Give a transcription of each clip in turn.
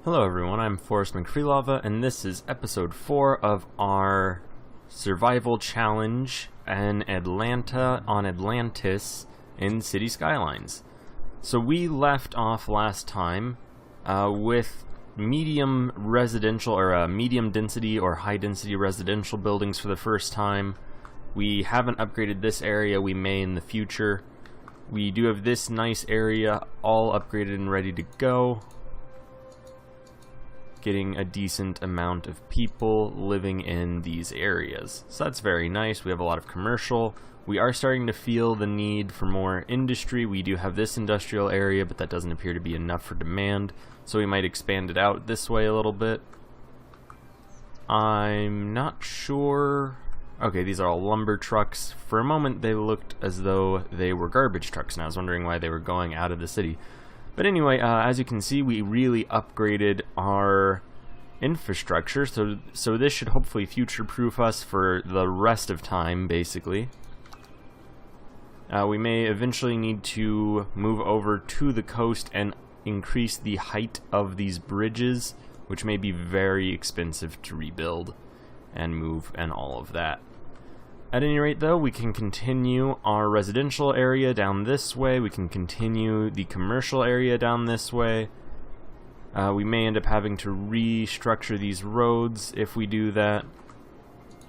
Hello everyone, I'm Forrest McFreelava, and this is episode 4 of our survival challenge in Atlanta on Atlantis in City Skylines. So we left off last time with medium residential, or medium density or high density residential buildings for the first time. We haven't upgraded this area, we may in the future. We do have this nice area all upgraded and ready to go. Getting a decent amount of people living in these areas. So that's very nice. We have a lot of commercial. We are starting to feel the need for more industry. We do have this industrial area, but that doesn't appear to be enough for demand. So we might expand it out this way a little bit. I'm not sure. Okay, these are all lumber trucks. For a moment, they looked as though they were garbage trucks, and I was wondering why they were going out of the city. But anyway, as you can see, we really upgraded our infrastructure, so this should hopefully future-proof us for the rest of time, basically. We may eventually need to move over to the coast and increase the height of these bridges, which may be very expensive to rebuild and move and all of that. At any rate, though, we can continue our residential area down this way. We can continue the commercial area down this way. We may end up having to restructure these roads if we do that.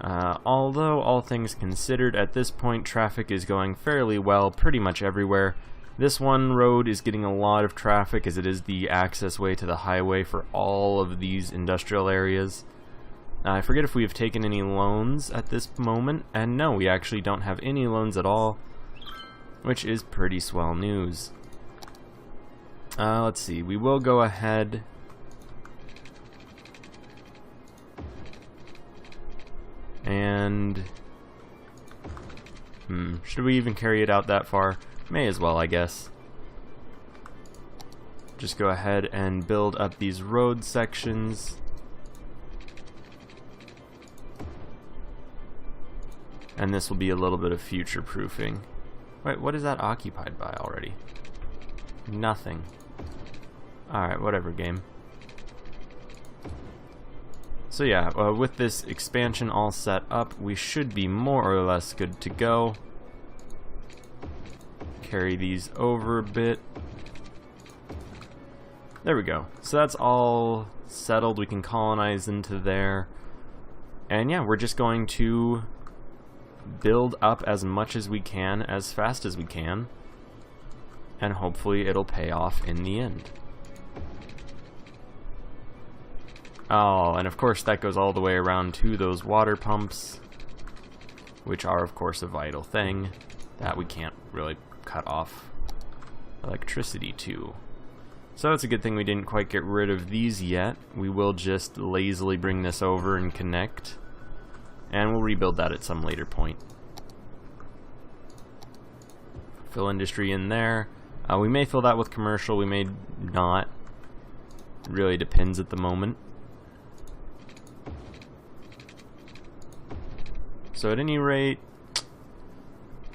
Although, all things considered, at this point, traffic is going fairly well pretty much everywhere. This one road is getting a lot of traffic as it is the access way to the highway for all of these industrial areas. I forget if we have taken any loans at this moment, and no, we actually don't have any loans at all, which is pretty swell news. Let's see, we will go ahead and should we even carry it out that far? May as well, I guess. Just go ahead and build up these road sections. And this will be a little bit of future-proofing. Wait, what is that occupied by already? Nothing. Alright, whatever, game. So yeah, with this expansion all set up, we should be more or less good to go. Carry these over a bit. There we go. So that's all settled. We can colonize into there. And yeah, we're just going to build up as much as we can, as fast as we can, and hopefully it'll pay off in the end. Oh, and of course that goes all the way around to those water pumps, which are of course a vital thing that we can't really cut off electricity to. So it's a good thing we didn't quite get rid of these yet. We will just lazily bring this over and connect. And we'll rebuild that at some later point. Fill industry in there. We may fill that with commercial, we may not. It really depends at the moment. So at any rate,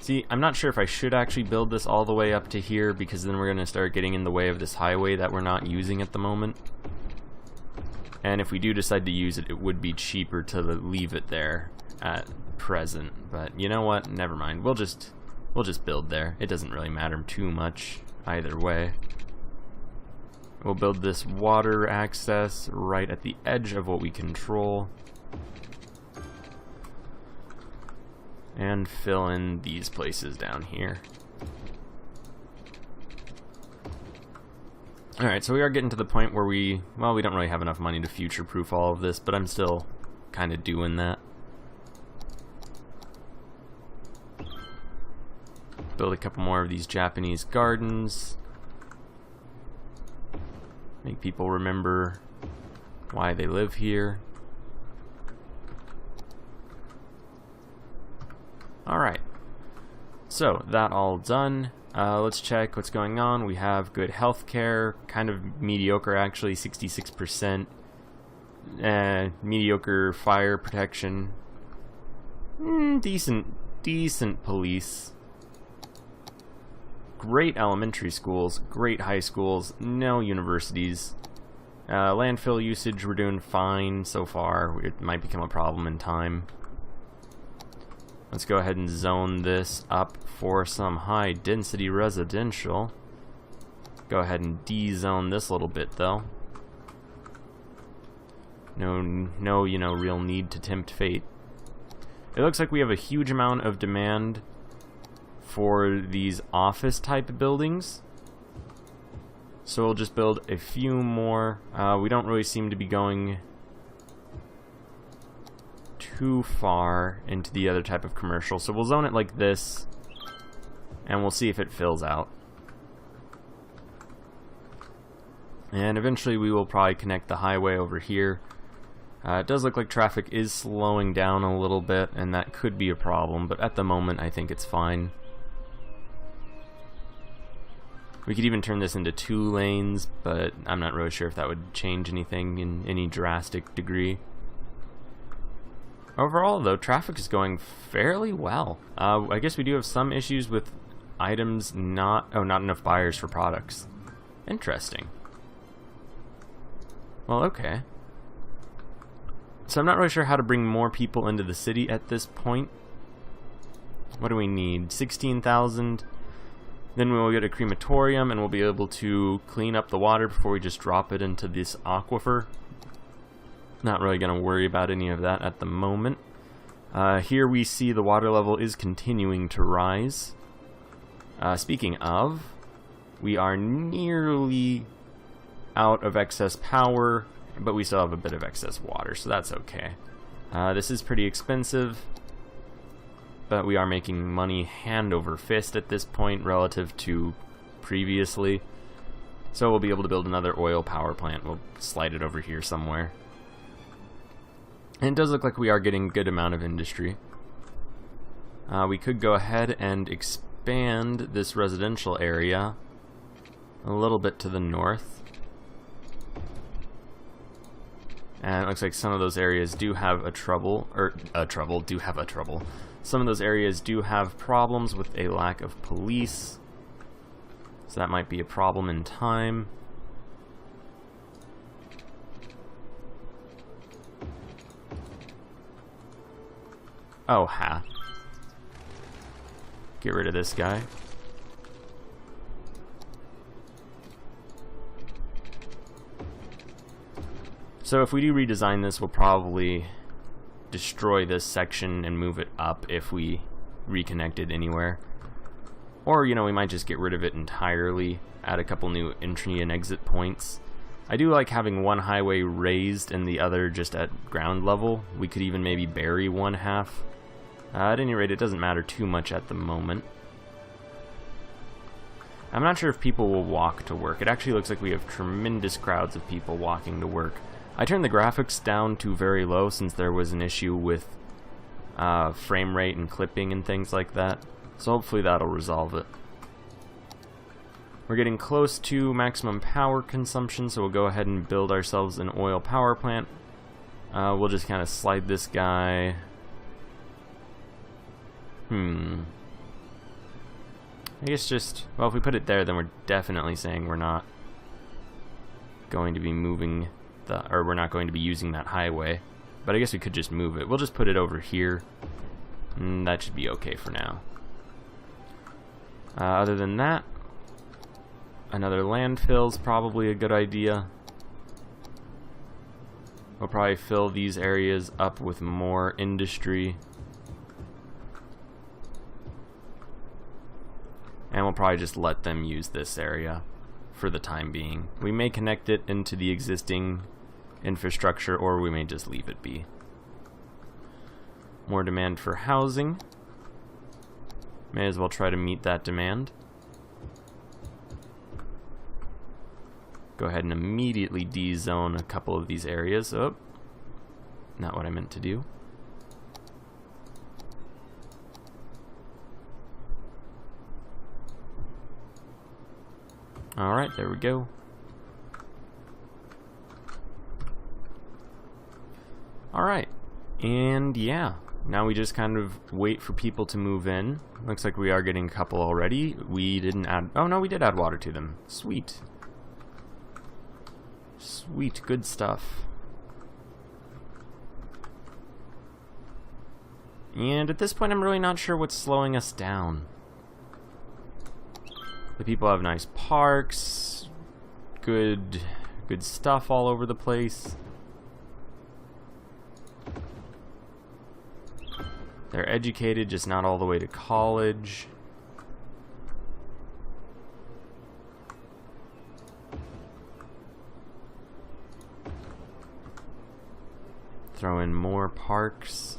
see, I'm not sure if I should actually build this all the way up to here, because then we're going to start getting in the way of this highway that we're not using at the moment. And if we do decide to use it, it would be cheaper to leave it there at present. But you know what? Never mind. We'll just build there. It doesn't really matter too much either way. We'll build this water access right at the edge of what we control. And fill in these places down here. Alright, so we are getting to the point where we don't really have enough money to future-proof all of this, but I'm still kind of doing that. Build a couple more of these Japanese gardens. Make people remember why they live here. Alright, so that all done. Let's check what's going on. We have good healthcare, kind of mediocre actually, 66%. Mediocre fire protection. Decent police. Great elementary schools, great high schools, no universities. Landfill usage, we're doing fine so far. It might become a problem in time. Let's go ahead and zone this up for some high density residential. Go ahead and de-zone this little bit though. No, you know, real need to tempt fate. It looks like we have a huge amount of demand for these office type buildings. So we'll just build a few more. We don't really seem to be going too far into the other type of commercial. So we'll zone it like this, and we'll see if it fills out. And eventually we will probably connect the highway over here. It does look like traffic is slowing down a little bit, and that could be a problem, but at the moment I think it's fine. We could even turn this into 2 lanes, but I'm not really sure if that would change anything in any drastic degree. Overall, though, traffic is going fairly well. I guess we do have some issues with items not enough buyers for products. Interesting. Well, okay. So I'm not really sure how to bring more people into the city at this point. What do we need? 16,000. Then we'll get a crematorium and we'll be able to clean up the water before we just drop it into this aquifer. Not really going to worry about any of that at the moment. Here we see the water level is continuing to rise. Speaking of, we are nearly out of excess power, but we still have a bit of excess water, so that's okay. This is pretty expensive, but we are making money hand over fist at this point relative to previously. So we'll be able to build another oil power plant. We'll slide it over here somewhere. And it does look like we are getting a good amount of industry. We could go ahead and expand this residential area a little bit to the north. And it looks like some of those areas do have Some of those areas do have problems with a lack of police. So that might be a problem in time. Oh, ha. Get rid of this guy. So if we do redesign this, we'll probably destroy this section and move it up if we reconnect it anywhere. Or, you know, we might just get rid of it entirely, add a couple new entry and exit points. I do like having one highway raised and the other just at ground level. We could even maybe bury one half. At any rate, it doesn't matter too much at the moment. I'm not sure if people will walk to work. It actually looks like we have tremendous crowds of people walking to work. I turned the graphics down to very low since there was an issue with frame rate and clipping and things like that. So hopefully that'll resolve it. We're getting close to maximum power consumption, so we'll go ahead and build ourselves an oil power plant. We'll just kind of slide this guy. I guess just, well, if we put it there, then we're definitely saying we're not going to be moving or we're not going to be using that highway. But I guess we could just move it. We'll just put it over here. And that should be okay for now. Other than that, another landfill's probably a good idea. We'll probably fill these areas up with more industry. And we'll probably just let them use this area for the time being. We may connect it into the existing infrastructure, or we may just leave it be. More demand for housing. May as well try to meet that demand. Go ahead and immediately de-zone a couple of these areas. Oh, not what I meant to do. Alright, there we go. Alright, and yeah, now we just kind of wait for people to move in. Looks like we are getting a couple already. We didn't add, oh no, we did add water to them. Sweet. Sweet, good stuff. And at this point, I'm really not sure what's slowing us down. The people have nice parks, good stuff all over the place. They're educated, just not all the way to college. Throw in more parks.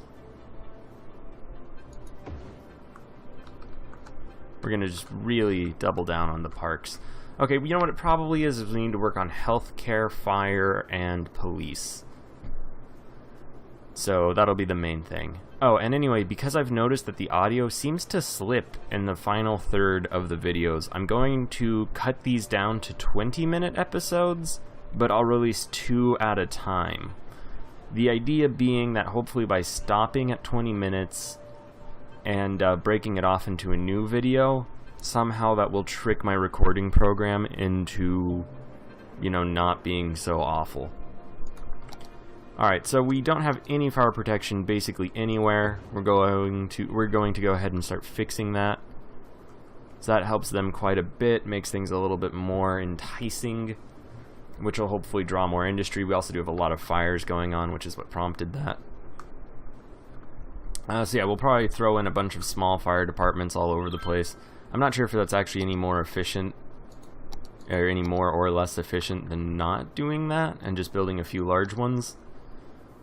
We're gonna just really double down on the parks. Okay, you know what it probably is we need to work on healthcare, fire, and police. So that'll be the main thing. Oh, and anyway, because I've noticed that the audio seems to slip in the final third of the videos, I'm going to cut these down to 20-minute episodes, but I'll release 2 at a time. The idea being that hopefully by stopping at 20 minutes and breaking it off into a new video, somehow that will trick my recording program into, you know, not being so awful. Alright, so we don't have any fire protection basically anywhere. We're going to go ahead and start fixing that. So that helps them quite a bit, makes things a little bit more enticing, which will hopefully draw more industry. We also do have a lot of fires going on, which is what prompted that. So yeah, we'll probably throw in a bunch of small fire departments all over the place. I'm not sure if that's actually any more efficient, or any more or less efficient than not doing that, and just building a few large ones.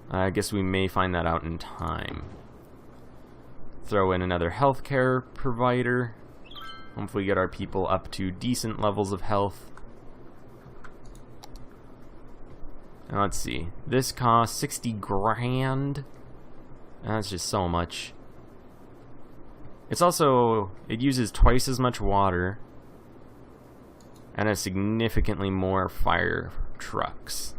I guess we may find that out in time. Throw in another healthcare provider. Hopefully get our people up to decent levels of health. Now let's see. This costs 60 grand. That's just so much. It's also, it uses twice as much water and has significantly more fire trucks.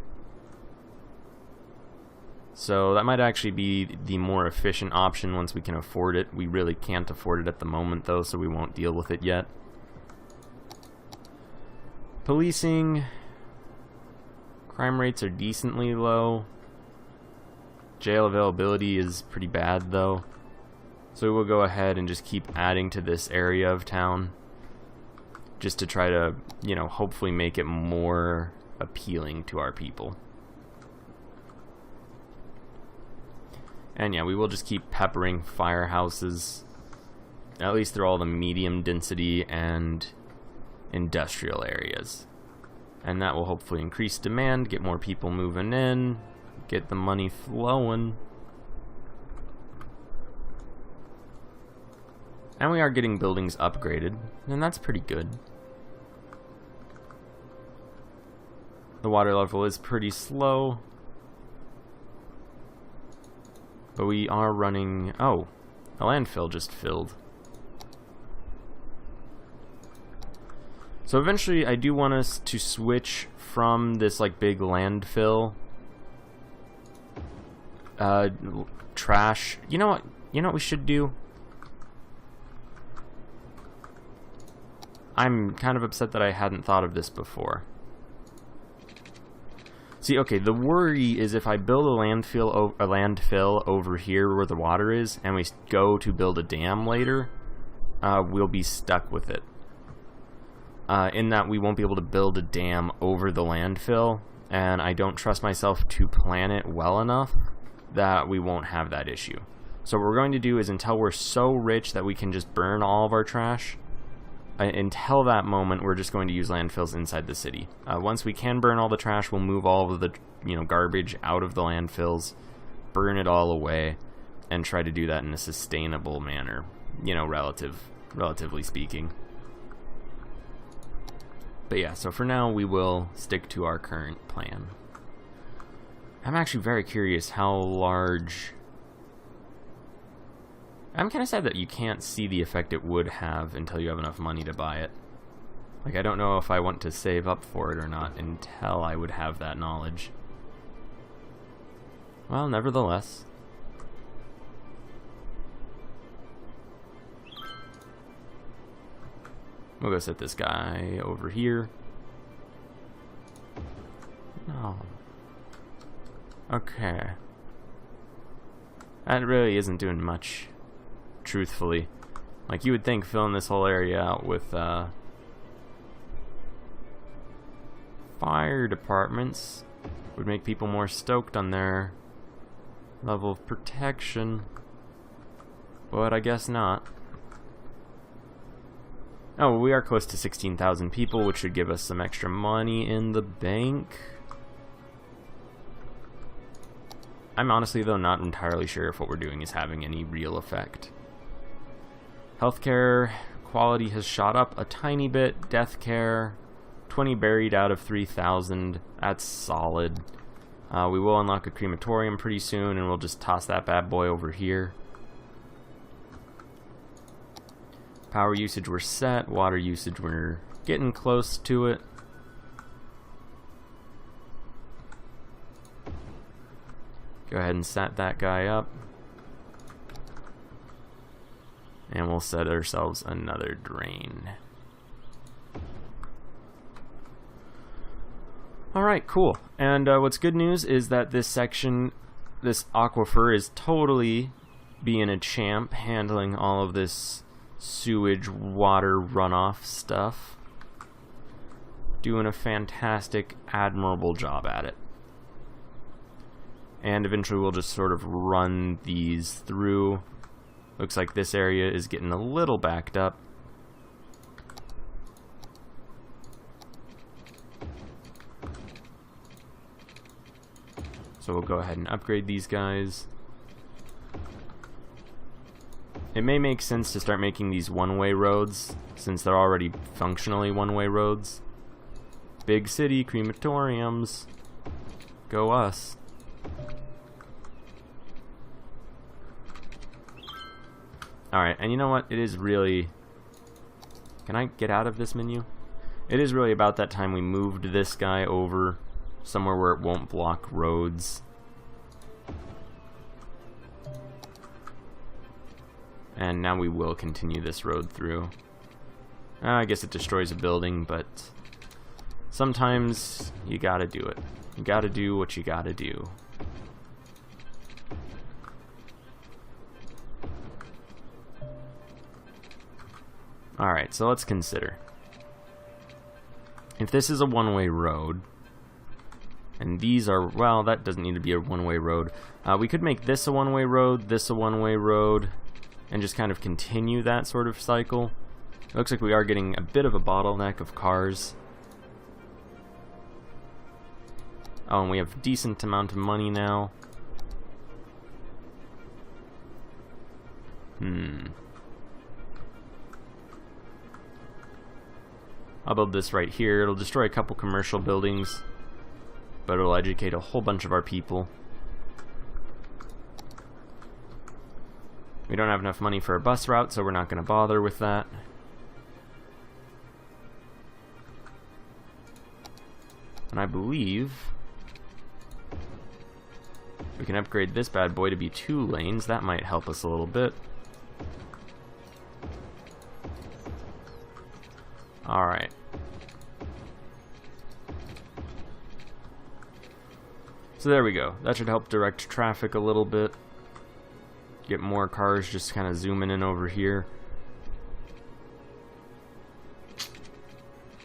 So that might actually be the more efficient option once we can afford it. We really can't afford it at the moment though, so we won't deal with it yet. Policing. Crime rates are decently low. Jail availability is pretty bad though. So we'll go ahead and just keep adding to this area of town, just to try to, you know, hopefully make it more appealing to our people. And yeah, we will just keep peppering firehouses, at least through all the medium density and industrial areas. And that will hopefully increase demand, get more people moving in, get the money flowing. And we are getting buildings upgraded, and that's pretty good. The water level is pretty slow, but we are running... Oh, a landfill just filled. So eventually I do want us to switch from this like big landfill trash. You know what we should do? I'm kind of upset that I hadn't thought of this before. See, okay, the worry is if I build a landfill over here where the water is, and we go to build a dam later, we'll be stuck with it. In that we won't be able to build a dam over the landfill, and I don't trust myself to plan it well enough that we won't have that issue. So what we're going to do is, until we're so rich that we can just burn all of our trash, until that moment we're just going to use landfills inside the city. Once we can burn all the trash, we'll move all of the garbage out of the landfills, burn it all away, and try to do that in a sustainable manner, relatively speaking. But yeah, so for now we will stick to our current plan. I'm actually very curious how large... I'm kind of sad that you can't see the effect it would have until you have enough money to buy it. Like, I don't know if I want to save up for it or not until I would have that knowledge. Well, nevertheless. We'll go set this guy over here. Oh. Okay. That really isn't doing much, truthfully. Like, you would think filling this whole area out with, fire departments would make people more stoked on their level of protection. But I guess not. Oh, well, we are close to 16,000 people, which should give us some extra money in the bank. I'm honestly, though, not entirely sure if what we're doing is having any real effect. Healthcare quality has shot up a tiny bit. Death care, 20 buried out of 3,000. That's solid. We will unlock a crematorium pretty soon, and we'll just toss that bad boy over here. Power usage we're set. Water usage we're getting close to it. Go ahead and set that guy up. And we'll set ourselves another drain. Alright, cool. And what's good news is that this section, this aquifer, is totally being a champ, handling all of this sewage water runoff stuff. Doing a fantastic, admirable job at it. And eventually we'll just sort of run these through. Looks like this area is getting a little backed up. So we'll go ahead and upgrade these guys. It may make sense to start making these one-way roads, since they're already functionally one-way roads. Big city crematoriums. Go us. Alright, and you know what? It is really... Can I get out of this menu? It is really about that time we moved this guy over somewhere where it won't block roads. And now we will continue this road through. I guess it destroys a building, but sometimes you gotta do it. You gotta do what you gotta do. Alright, so let's consider. If this is a one-way road, and these are, well, that doesn't need to be a one-way road. We could make this a one-way road, this a one-way road, and just kind of continue that sort of cycle. It looks like we are getting a bit of a bottleneck of cars. Oh, and we have a decent amount of money now. I'll build this right here. It'll destroy a couple commercial buildings, but it'll educate a whole bunch of our people. We don't have enough money for a bus route, so we're not going to bother with that. And I believe we can upgrade this bad boy to be 2 lanes. That might help us a little bit. Alright. So there we go. That should help direct traffic a little bit. Get more cars just kind of zooming in over here.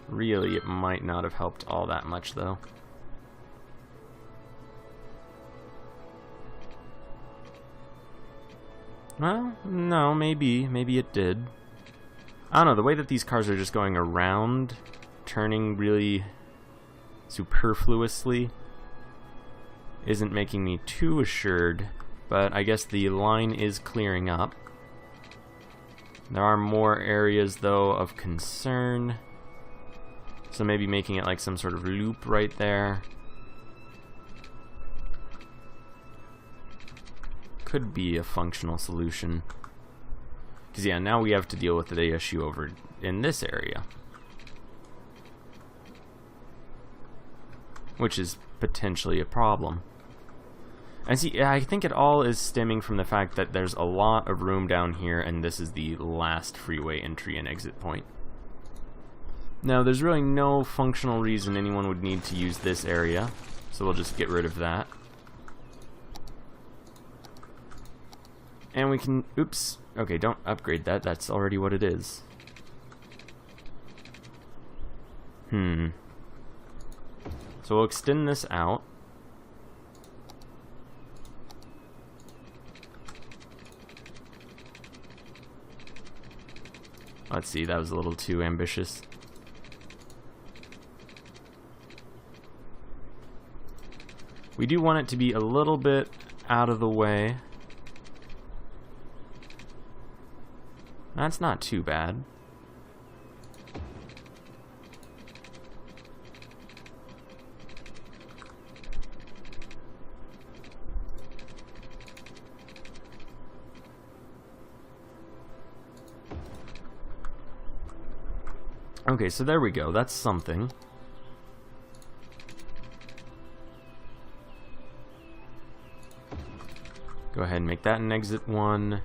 Really, it might not have helped all that much, though. Well, no, maybe it did. I don't know, the way that these cars are just going around, turning really superfluously, isn't making me too assured, but I guess the line is clearing up. There are more areas, though, of concern, so maybe making it like some sort of loop right there could be a functional solution. Because, yeah, now we have to deal with the issue over in this area, which is potentially a problem. And see, I think it all is stemming from the fact that there's a lot of room down here, and this is the last freeway entry and exit point. Now, there's really no functional reason anyone would need to use this area, so we'll just get rid of that. And we can... Oops. Okay, don't upgrade that. That's already what it is. So we'll extend this out. Let's see, that was a little too ambitious. We do want it to be a little bit out of the way. That's not too bad. Okay, so there we go. That's something. Go ahead and make that an exit 1.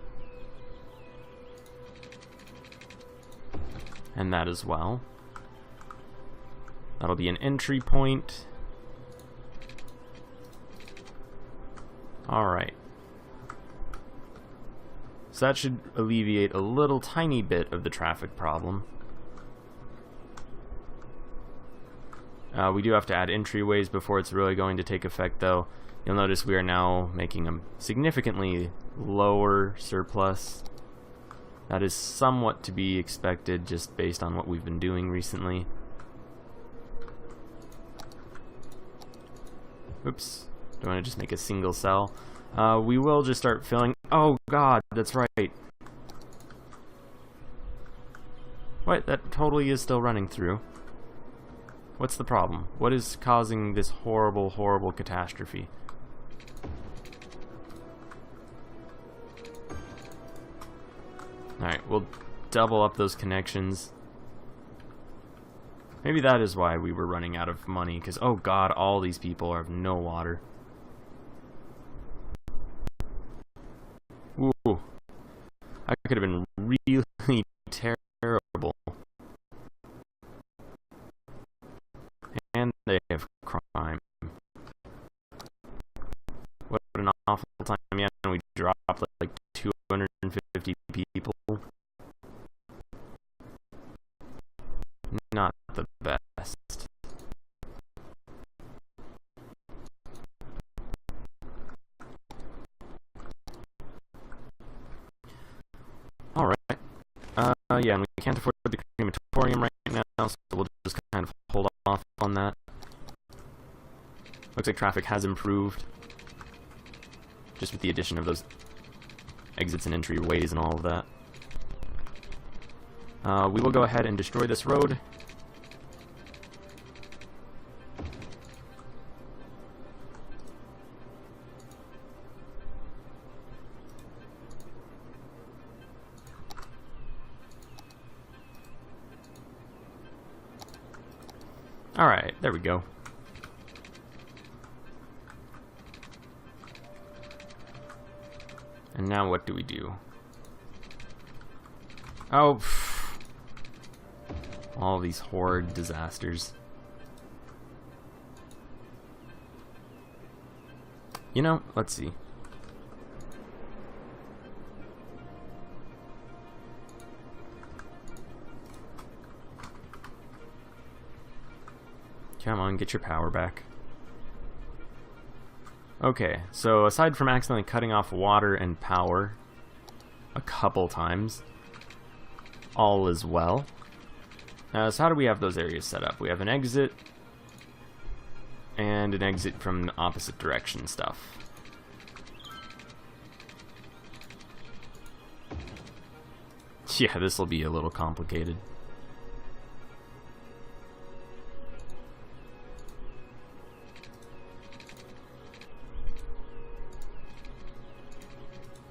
And that as well. That'll be an entry point. Alright. So that should alleviate a little tiny bit of the traffic problem. We do have to add entryways before it's really going to take effect, though. You'll notice we are now making a significantly lower surplus. That is somewhat to be expected just based on what we've been doing recently. Oops. Do I want to just make a single cell? We will just start filling... Oh god, that's right. What? That totally is still running through. What's the problem? What is causing this horrible, horrible catastrophe? Alright, we'll double up those connections. Maybe that is why we were running out of money, because, oh god, all these people have no water. Ooh. That could have been really terrible. And they have crime. What an awful time. Yeah, and we dropped like 250 people. Not the best. Alright. Yeah, and we can't afford the crematorium right now, so we'll just kind of hold off on that. Looks like traffic has improved. Just with the addition of those exits and entryways and all of that. We will go ahead and destroy this road. Alright, there we go. And now what do we do? Oh, pff. All these horrid disasters. You know, let's see. Come on, get your power back. Okay, so aside from accidentally cutting off water and power a couple times, all is well. So how do we have those areas set up? We have an exit and an exit from the opposite direction stuff. Yeah, this will be a little complicated.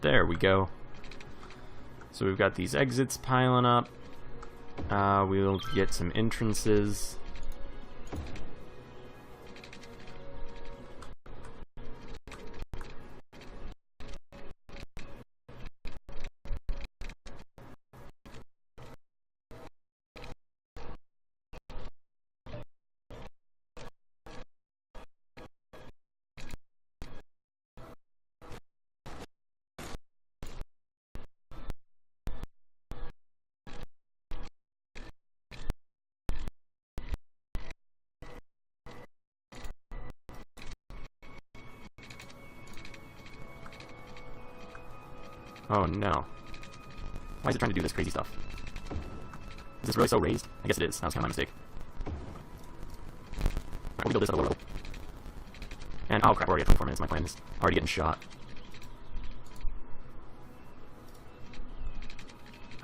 There we go. So we've got these exits piling up. We'll get some entrances. Oh no. Why is it trying to do this crazy stuff? Is this really so raised? I guess it is. That was kind of my mistake. Alright, we'll build this at a low level. And, oh crap, we're already at 24 minutes. My plan is already getting shot.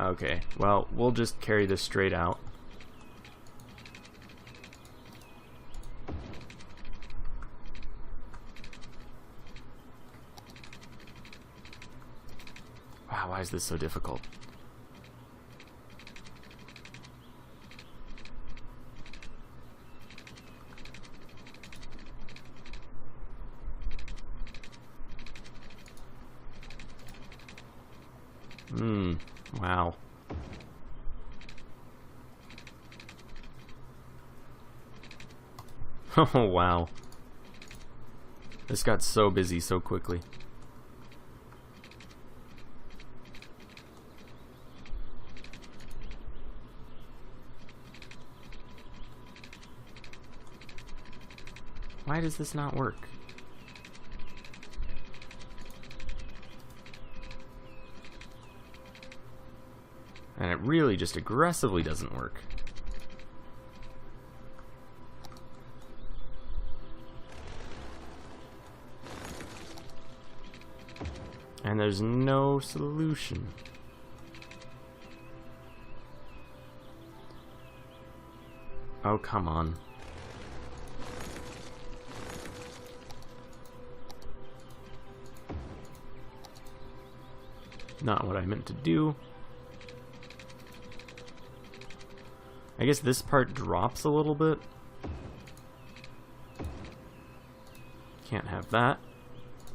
Okay, well, we'll just carry this straight out. Wow, why is this so difficult? Wow. Oh, wow. This got so busy so quickly. Why does this not work? And it really just aggressively doesn't work. And there's no solution. Oh, come on. Not what I meant to do. I guess this part drops a little bit. Can't have that.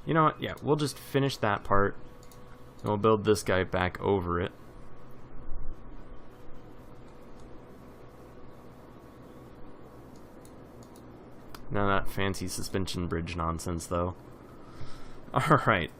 You know what? Yeah, we'll just finish that part. And we'll build this guy back over it. None of that fancy suspension bridge nonsense, though. Alright.